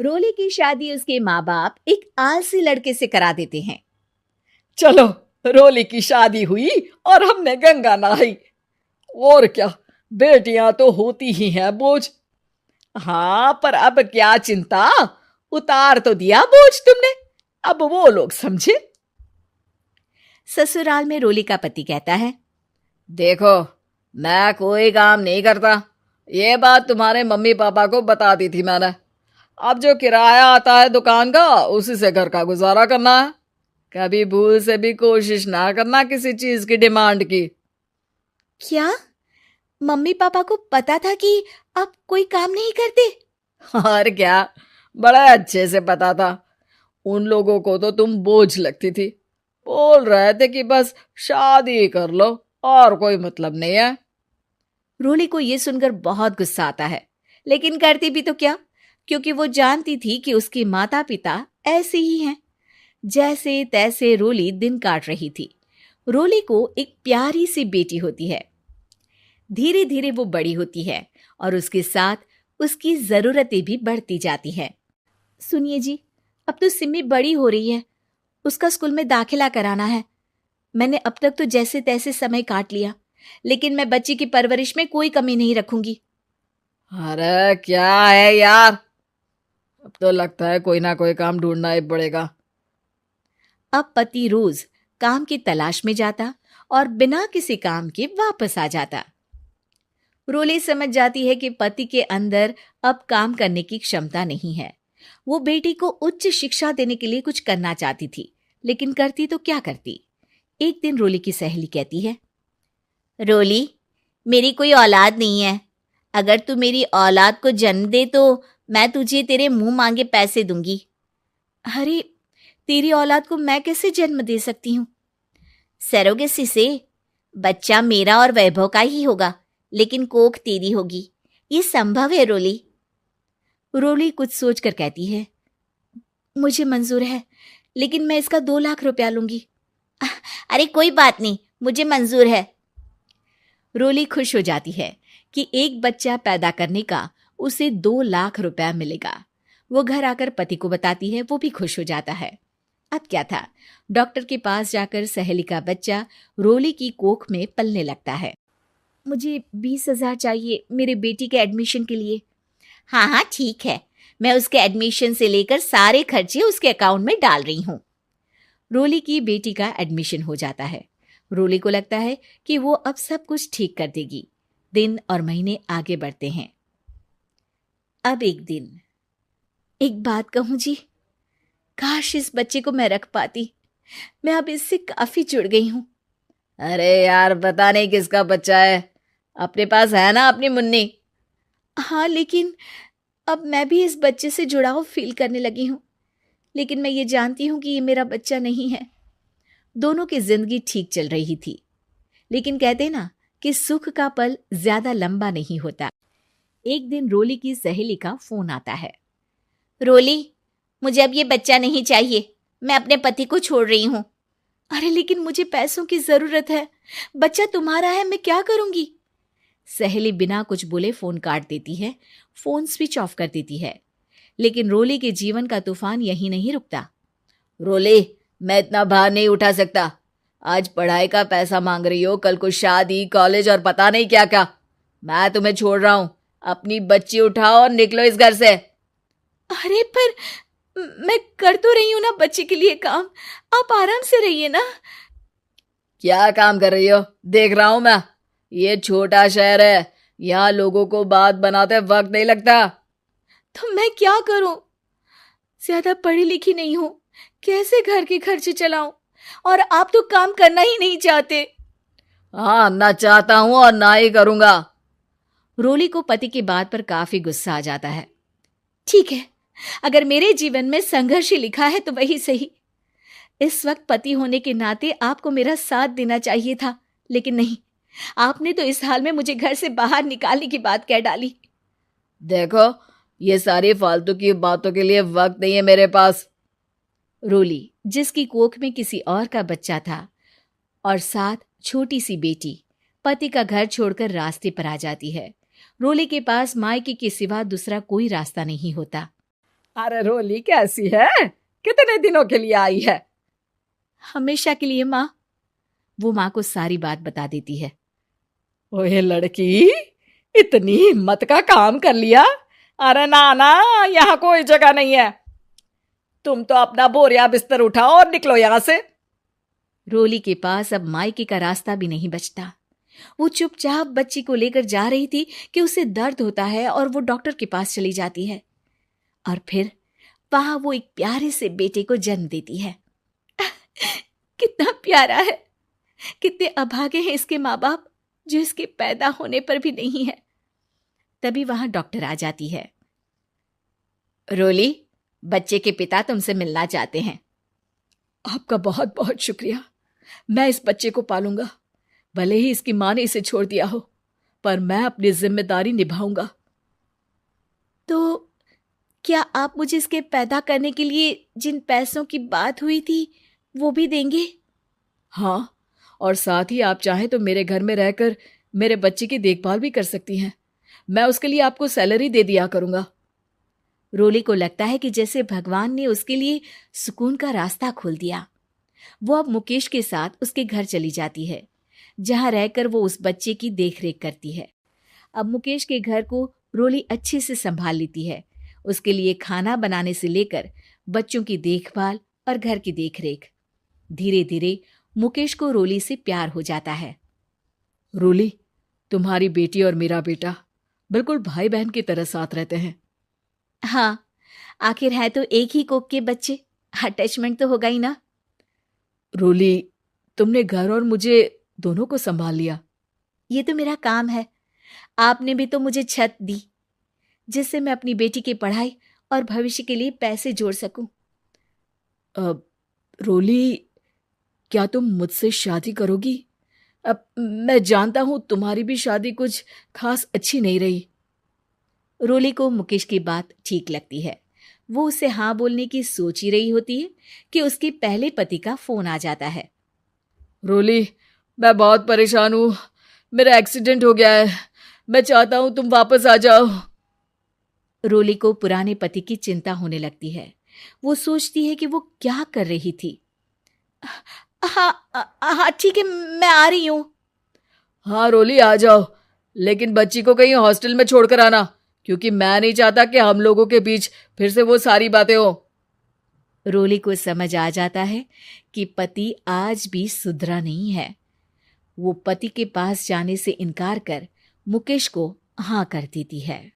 रोली की शादी उसके माँ बाप एक आलसी लड़के से करा देते हैं। चलो, रोली की शादी हुई और हमने गंगा नहाई। और क्या, बेटियां तो होती ही हैं बोझ। हाँ, पर अब क्या चिंता, उतार तो दिया बोझ तुमने, अब वो लोग समझे। ससुराल में रोली का पति कहता है, देखो, मैं कोई काम नहीं करता, ये बात तुम्हारे मम्मी पापा को बता दी थी मैंने। अब जो किराया आता है दुकान का, उसी से घर का गुजारा करना है। कभी भूल से भी कोशिश ना करना किसी चीज की डिमांड की। क्या मम्मी पापा को पता था कि आप कोई काम नहीं करते? और क्या, बड़ा अच्छे से पता था। उन लोगों को तो तुम बोझ लगती थी, बोल रहे थे कि बस शादी कर लो और कोई मतलब नहीं है। रोली को यह सुनकर बहुत गुस्सा आता है, लेकिन करती भी तो क्या, क्योंकि वो जानती थी कि उसके माता पिता ऐसे ही हैं। जैसे तैसे रोली दिन काट रही थी। रोली को एक प्यारी सी बेटी होती है। धीरे धीरे वो बड़ी होती है और उसके साथ उसकी जरूरतें भी बढ़ती जाती है। सुनिए जी, अब तो सिमी बड़ी हो रही है, उसका स्कूल में दाखिला कराना है। मैंने अब तक तो जैसे तैसे समय काट लिया, लेकिन मैं बच्ची की परवरिश में कोई कमी नहीं रखूंगी। अरे क्या है यार, अब तो लगता है कोई ना कोई काम ढूंढना ही पड़ेगा। अब पति रोज काम की तलाश में जाता और बिना किसी काम के वापस आ जाता। रोली समझ जाती है कि पति के अंदर अब काम करने की क्षमता नहीं है। वो बेटी को उच्च शिक्षा देने के लिए कुछ करना चाहती थी, लेकिन करती तो क्या करती। एक दिन रोली की सहेली कहती है, रोली, मेरी कोई औलाद नहीं है। अगर तू मेरी औलाद को जन्म दे तो मैं तुझे तेरे मुंह मांगे पैसे दूंगी। अरे, तेरी औलाद को मैं कैसे जन्म दे सकती हूँ? सरोगेसी से। बच्चा मेरा और वैभव का ही होगा, लेकिन कोख तेरी होगी। ये संभव है रोली। रोली कुछ सोचकर कहती है, मुझे मंजूर है, लेकिन मैं इसका 2 लाख रुपया लूंगी। अरे कोई बात नहीं, मुझे मंजूर है। रोली खुश हो जाती है कि एक बच्चा पैदा करने का उसे 2 लाख रुपया मिलेगा। वो घर आकर पति को बताती है, वो भी खुश हो जाता है। अब क्या था, डॉक्टर के पास जाकर सहेली का बच्चा रोली की कोख में पलने लगता है। मुझे 20,000 चाहिए मेरे बेटी के एडमिशन के लिए। हाँ हाँ ठीक है, मैं उसके एडमिशन से लेकर सारे खर्चे उसके अकाउंट में डाल रही हूँ। रोली की बेटी का एडमिशन हो जाता है। रोली को लगता है कि वो अब सब कुछ ठीक कर देगी। दिन और महीने आगे बढ़ते हैं। अब एक दिन, एक बात कहूं जी, काश इस बच्चे को मैं रख पाती। मैं अब इससे काफी जुड़ गई हूं। अरे यार, पता नहीं किसका बच्चा है, अपने पास है ना अपनी मुन्नी। हाँ, लेकिन अब मैं भी इस बच्चे से जुड़ाव फील करने लगी हूँ। लेकिन मैं ये जानती हूँ कि ये मेरा बच्चा नहीं है। दोनों की जिंदगी ठीक चल रही थी, लेकिन कहते ना कि सुख का पल ज्यादा लंबा नहीं होता। एक दिन रोली की सहेली का फोन आता है। रोली, मुझे अब ये बच्चा नहीं चाहिए, मैं अपने पति को छोड़ रही हूँ। अरे लेकिन मुझे पैसों की जरूरत है, बच्चा तुम्हारा है, मैं क्या करूंगी? सहेली बिना कुछ बोले फोन काट देती है, फोन स्विच ऑफ कर देती है। लेकिन रोली के जीवन का तूफान यहीं नहीं रुकता। रोली, मैं इतना भार नहीं उठा सकता। आज पढ़ाई का पैसा मांग रही हो, कल को शादी, कॉलेज और पता नहीं क्या क्या। मैं तुम्हें छोड़ रहा हूं, अपनी बच्ची उठाओ और निकलो इस घर से। अरे पर मैं कर तो रही हूं ना बच्चे के लिए काम, आप आराम से रहिए ना। क्या काम कर रही हो, देख रहा हूं मैं। ये छोटा शहर है, यहाँ लोगों को बात बनाते वक्त नहीं लगता। तो मैं क्या करूं? ज्यादा पढ़ी लिखी नहीं हूं, कैसे घर के खर्चे चलाऊं? और आप तो काम करना ही नहीं चाहते। हाँ, ना चाहता हूं और ना ही करूंगा। रोली को पति की बात पर काफी गुस्सा आ जाता है। ठीक है, अगर मेरे जीवन में संघर्ष ही लिखा है तो वही सही। इस वक्त पति होने के नाते आपको मेरा साथ देना चाहिए था, लेकिन नहीं, आपने तो इस हाल में मुझे घर से बाहर निकालने की बात कह डाली। देखो, ये सारी फालतू की बातों के लिए वक्त नहीं है मेरे पास। रोली, जिसकी कोख में किसी और का बच्चा था और साथ छोटी सी बेटी, पति का घर छोड़कर रास्ते पर आ जाती है। रोली के पास मायके के सिवा दूसरा कोई रास्ता नहीं होता। अरे रोली कैसी है? कितने दिनों के लिए आई है? हमेशा के लिए माँ। वो माँ को सारी बात बता देती है। ओए लड़की, इतनी हिम्मत का काम कर लिया। अरे ना ना, यहाँ कोई जगह नहीं है। तुम तो अपना बोरिया बिस्तर उठाओ और निकलो यहाँ से। रोली के पास अब मायके का रास्ता भी नहीं बचता। वो चुपचाप बच्ची को लेकर जा रही थी कि उसे दर्द होता है और वो डॉक्टर के पास चली जाती है। और फिर वहां वो एक प्यारे से बेटे को जन्म देती है। कितना प्यारा है। कितने अभागे हैं इसके माँ बाप जो इसके पैदा होने पर भी नहीं है। तभी वहां डॉक्टर आ जाती है। रोली, बच्चे के पिता तुमसे मिलना चाहते हैं। आपका बहुत बहुत शुक्रिया। मैं इस बच्चे को पालूंगा। भले ही इसकी माँ ने इसे छोड़ दिया हो, पर मैं अपनी जिम्मेदारी निभाऊंगा। तो क्या आप मुझे इसके पैदा करने के लिए जिन पैसों की बात हुई थी वो भी देंगे? हाँ, और साथ ही आप चाहें तो मेरे घर में रहकर मेरे बच्चे की देखभाल भी कर सकती हैं। मैं उसके लिए आपको सैलरी दे दिया करूंगा। रोली को लगता है कि जैसे भगवान ने उसके लिए सुकून का रास्ता खोल दिया। वो अब मुकेश के साथ उसके घर चली जाती है, जहां रहकर वो उस बच्चे की देखरेख करती है। अब मुकेश के घर को रोली अच्छे से संभाल लेती है। उसके लिए खाना बनाने से लेकर बच्चों की देखभाल और घर की देखरेख। धीरे धीरे मुकेश को रोली से प्यार हो जाता है। रोली, तुम्हारी बेटी और मेरा बेटा बिल्कुल भाई बहन की तरह साथ रहते हैं। हाँ, आखिर है तो एक ही कोख के बच्चे, अटैचमेंट तो होगा ही ना। रोली, तुमने घर और मुझे दोनों को संभाल लिया। ये तो मेरा काम है। आपने भी तो मुझे छत दी जिससे मैं अपनी बेटी की पढ़ाई और भविष्य के लिए पैसे जोड़ सकूं। अब रोली, क्या तुम मुझसे शादी करोगी? अब मैं जानता हूं तुम्हारी भी शादी कुछ खास अच्छी नहीं रही। रोली को मुकेश की बात ठीक लगती है। वो उसे हाँ बोलने की सोच ही रही होती है कि उसके पहले पति का फोन आ जाता है। रोली, मैं बहुत परेशान हूं। मेरा एक्सीडेंट हो गया है। मैं चाहता हूं तुम वापस आ जाओ। रोली को पुराने पति की चिंता होने लगती है। वो सोचती है कि वो क्या कर रही थी। हाँ हाँ ठीक है, मैं आ रही हूं। हाँ रोली, आ जाओ, लेकिन बच्ची को कहीं हॉस्टल में छोड़कर आना, क्योंकि मैं नहीं चाहता कि हम लोगों के बीच फिर से वो सारी बातें हो। रोली को समझ आ जाता है कि पति आज भी सुधरा नहीं है। वो पति के पास जाने से इनकार कर मुकेश को हाँ कर देती है।